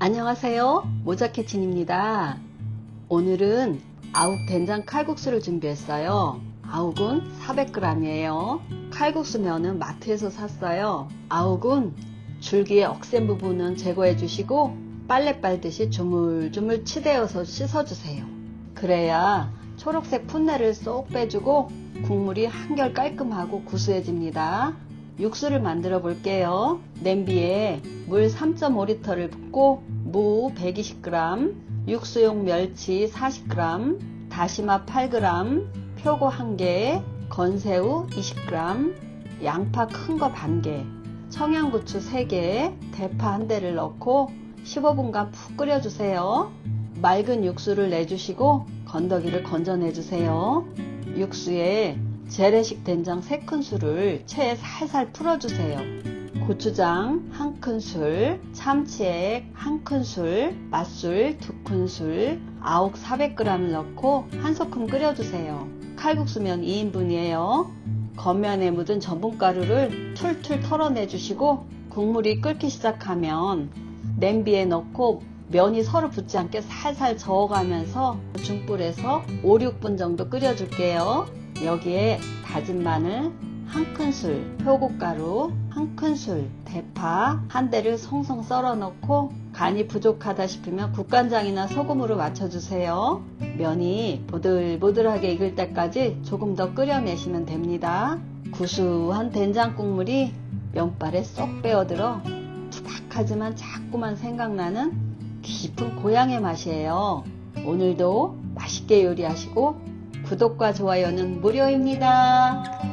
안녕하세요, 모자캐친입니다. 오늘은 아욱 된장 칼국수를 준비했어요. 아욱은 400g이에요. 칼국수 면은 마트에서 샀어요. 아욱은 줄기의 억센 부분은 제거해 주시고 빨래 빨듯이 주물주물 치대어서 씻어주세요. 그래야 초록색 풋내를 쏙 빼주고 국물이 한결 깔끔하고 구수해집니다. 육수를 만들어 볼게요. 냄비에 물 3.5L를 붓고 무 120g, 육수용 멸치 40g, 다시마 8g, 표고 1개, 건새우 20g, 양파 큰 거 1개, 청양고추 3개, 대파 1대를 넣고 15분간 푹 끓여주세요. 맑은 육수를 내주시고 건더기를 건져내주세요. 육수에 재래식 된장 3큰술을 체에 살살 풀어주세요. 고추장 1큰술, 참치액 1큰술, 맛술 2큰술, 아욱 400g을 넣고 한 소끔 끓여주세요. 칼국수면 2인분이에요. 겉면에 묻은 전분가루를 툴툴 털어내주시고 국물이 끓기 시작하면 냄비에 넣고 면이 서로 붙지 않게 살살 저어가면서 중불에서 5, 6분 정도 끓여줄게요. 여기에 다진 마늘 1큰술, 표고가루 1큰술, 대파 1대를 송송 썰어 넣고 간이 부족하다 싶으면 국간장이나 소금으로 맞춰주세요. 면이 보들보들하게 익을 때까지 조금 더 끓여내시면 됩니다. 구수한 된장 국물이 면발에 쏙 빼어들어 투박하지만 자꾸만 생각나는 깊은 고향의 맛이에요. 오늘도 맛있게 요리하시고 구독과 좋아요는 무료입니다.